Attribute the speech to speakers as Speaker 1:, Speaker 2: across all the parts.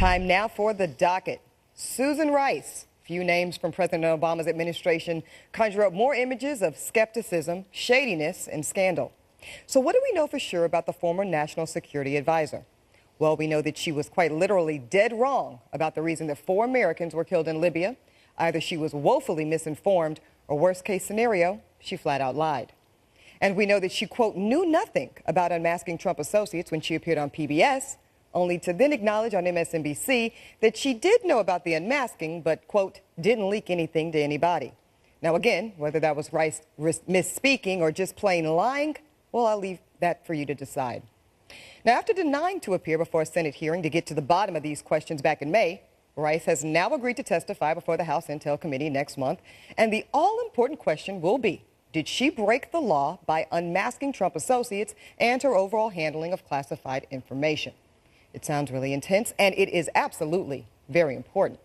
Speaker 1: Time now for the docket. Susan Rice. Few names from President Obama's administration conjure up more images of skepticism, shadiness, and scandal. So what do we know for sure about the former National Security Advisor? Well, we know that she was quite literally dead wrong about the reason that 4 Americans were killed in Libya. Either she was woefully misinformed, or worst case scenario, she flat out lied. And we know that she, quote, knew nothing about unmasking Trump associates when she appeared on PBS, only to then acknowledge on MSNBC that she did know about the unmasking, but, quote, didn't leak anything to anybody. Now, again, whether that was Rice misspeaking or just plain lying, well, I'll leave that for you to decide. Now, after denying to appear before a Senate hearing to get to the bottom of these questions back in May, Rice has now agreed to testify before the House Intel Committee next month. And the all-important question will be, did she break the law by unmasking Trump associates and her overall handling of classified information? It sounds really intense, and it is absolutely very important.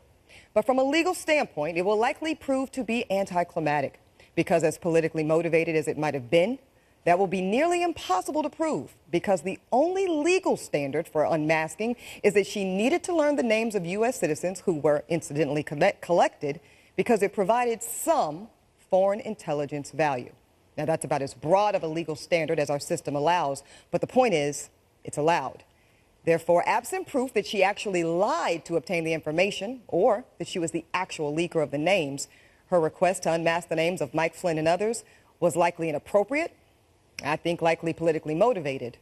Speaker 1: But from a legal standpoint, it will likely prove to be anticlimactic, because as politically motivated as it might have been, that will be nearly impossible to prove, because the only legal standard for unmasking is that she needed to learn the names of U.S. citizens who were incidentally collected because it provided some foreign intelligence value. Now, that's about as broad of a legal standard as our system allows, but the point is, it's allowed. Therefore, absent proof that she actually lied to obtain the information or that she was the actual leaker of the names, her request to unmask the names of Mike Flynn and others was likely inappropriate, I think likely politically motivated,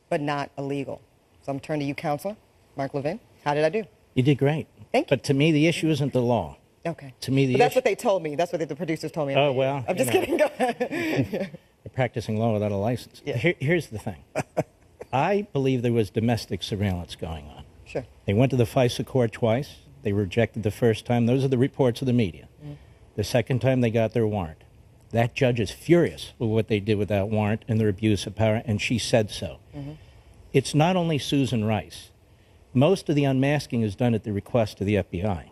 Speaker 1: but not illegal. So I'm turning to you, Counselor Mark Levin. How did I do?
Speaker 2: You did great.
Speaker 1: Thank you.
Speaker 2: But to me, the issue isn't the law.
Speaker 1: Okay.
Speaker 2: To me, the
Speaker 1: but that's what they told me. That's what the producers told me.
Speaker 2: Oh, well.
Speaker 1: I'm just kidding. Go ahead.
Speaker 2: They're practicing law without a license.
Speaker 1: Yeah.
Speaker 2: Here's the thing. I believe there was domestic surveillance going on.
Speaker 1: Sure.
Speaker 2: They went to the FISA court twice. They were rejected the first time. Those are the reports of the media. The second time, they got their warrant. That judge is furious with what they did with that warrant and their abuse of power, and she said so. It's not only Susan Rice. Most of the unmasking is done at the request of the FBI.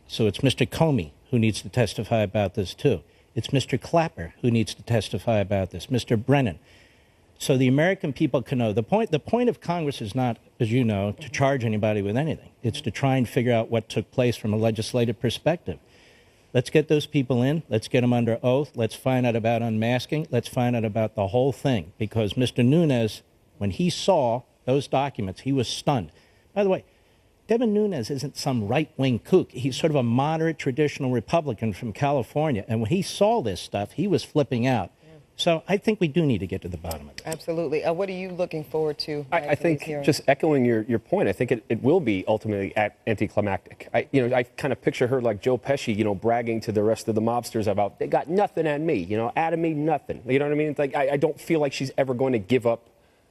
Speaker 2: So it's Mr. Comey who needs to testify about this, too. It's Mr. Clapper who needs to testify about this, Mr. Brennan. So the American people can know. The point of Congress is not, as you know, to charge anybody with anything. It's to try and figure out what took place from a legislative perspective. Let's get those people in. Let's get them under oath. Let's find out about unmasking. Let's find out about the whole thing. Because Mr. Nunes, when he saw those documents, he was stunned. By the way, Devin Nunes isn't some right-wing kook. He's sort of a moderate, traditional Republican from California. And when he saw this stuff, he was flipping out. So I think we do need to get to the bottom of it.
Speaker 1: Absolutely. What are you looking forward to?
Speaker 3: I think, just echoing your point, I think it will be ultimately anticlimactic. I kind of picture her like Joe Pesci, bragging to the rest of the mobsters about, they got nothing on me, out of me, nothing. You know what I mean? It's like, I don't feel like she's ever going to give up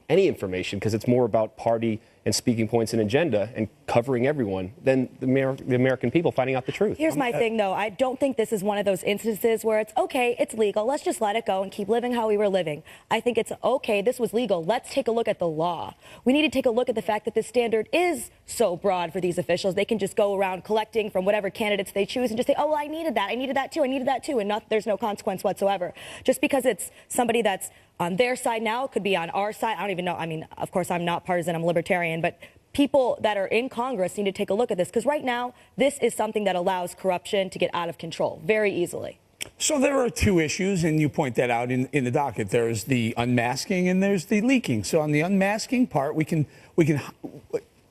Speaker 3: any information, because it's more about party and speaking points and agenda and covering everyone than the American people finding out the truth.
Speaker 4: Here's my thing, though. I don't think this is one of those instances where it's, okay, it's legal, let's just let it go and keep living how we were living. I think it's, okay, this was legal, let's take a look at the law. We need to take a look at the fact that this standard is so broad for these officials. They can just go around collecting from whatever candidates they choose and just say, oh, well, I needed that too, and there's no consequence whatsoever. Just because it's somebody that's on their side now, it could be on our side. I don't even know. I mean, of course, I'm not partisan. I'm libertarian. But people that are in Congress need to take a look at this, because right now, this is something that allows corruption to get out of control very easily.
Speaker 5: So there are 2 issues, and you point that out in the docket. There's the unmasking and there's the leaking. So on the unmasking part, we can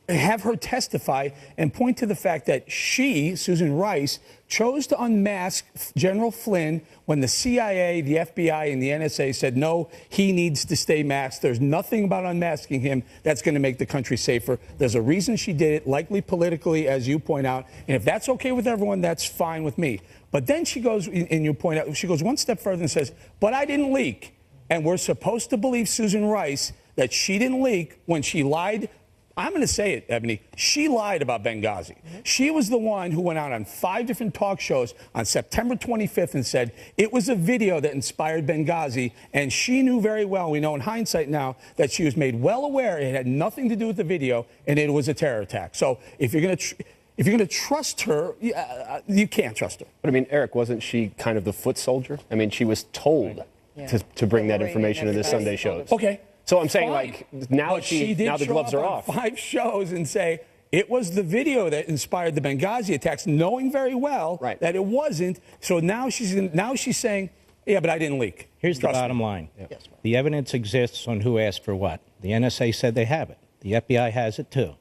Speaker 5: have her testify and point to the fact that she, Susan Rice, chose to unmask General Flynn when the CIA, the FBI, and the NSA said, no, he needs to stay masked. There's nothing about unmasking him that's going to make the country safer. There's a reason she did it, likely politically, as you point out. And if that's okay with everyone, that's fine with me. But then she goes, and you point out, she goes one step further and says, but I didn't leak. And we're supposed to believe Susan Rice that she didn't leak when she lied. I'm going to say it, Ebony. She lied about Benghazi. She was the one who went out on 5 different talk shows on September 25th and said it was a video that inspired Benghazi. And she knew very well, we know in hindsight now, that she was made well aware it had nothing to do with the video and it was a terror attack. So if you're going to trust her, you can't trust her.
Speaker 3: But I mean, Eric, wasn't she kind of the foot soldier? I mean, she was told to bring that information to the Sunday shows.
Speaker 5: Okay.
Speaker 3: So I'm saying,
Speaker 5: Fine.
Speaker 3: like, now
Speaker 5: but she did
Speaker 3: now the gloves are off.
Speaker 5: 5 shows and say, It was the video that inspired the Benghazi attacks, knowing very well that it wasn't. So now she's saying, yeah, but I didn't leak.
Speaker 2: Here's the bottom line. Yes. The evidence exists on who asked for what. The NSA said they have it. The FBI has it too.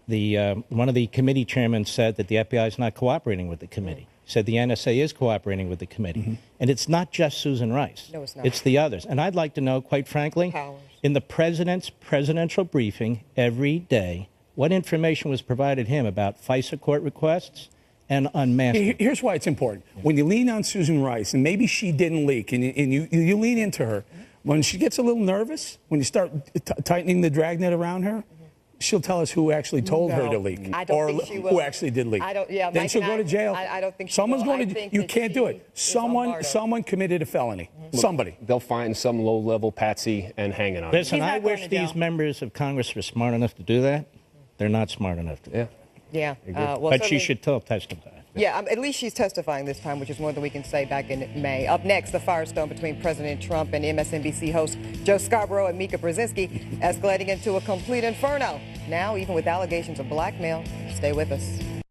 Speaker 2: One of the committee chairmen said that the FBI is not cooperating with the committee. Said the NSA is cooperating with the committee. And it's not just Susan Rice.
Speaker 1: No, it's not.
Speaker 2: It's the others. And I'd like to know, quite frankly, in the president's presidential briefing every day, what information was provided him about FISA court requests and unmasking.
Speaker 5: Here's why it's important. When you lean on Susan Rice, and maybe she didn't leak, and you lean into her, when she gets a little nervous, when you start tightening the dragnet around her, she'll tell us who actually told her to leak,
Speaker 1: or who
Speaker 5: actually did leak.
Speaker 1: Then
Speaker 5: she'll go to jail.
Speaker 1: I don't think
Speaker 5: someone's going to. You can't do it. Someone committed a felony. Somebody.
Speaker 3: They'll find some low-level patsy and hang it on.
Speaker 2: Listen, I wish these members of Congress were smart enough to do that. They're not smart enough to do that.
Speaker 1: Yeah.
Speaker 2: But she should testify.
Speaker 1: Yeah, at least she's testifying this time, which is more than we can say back in May. Up next, the firestorm between President Trump and MSNBC host Joe Scarborough and Mika Brzezinski escalating into a complete inferno. Now, even with allegations of blackmail. Stay with us.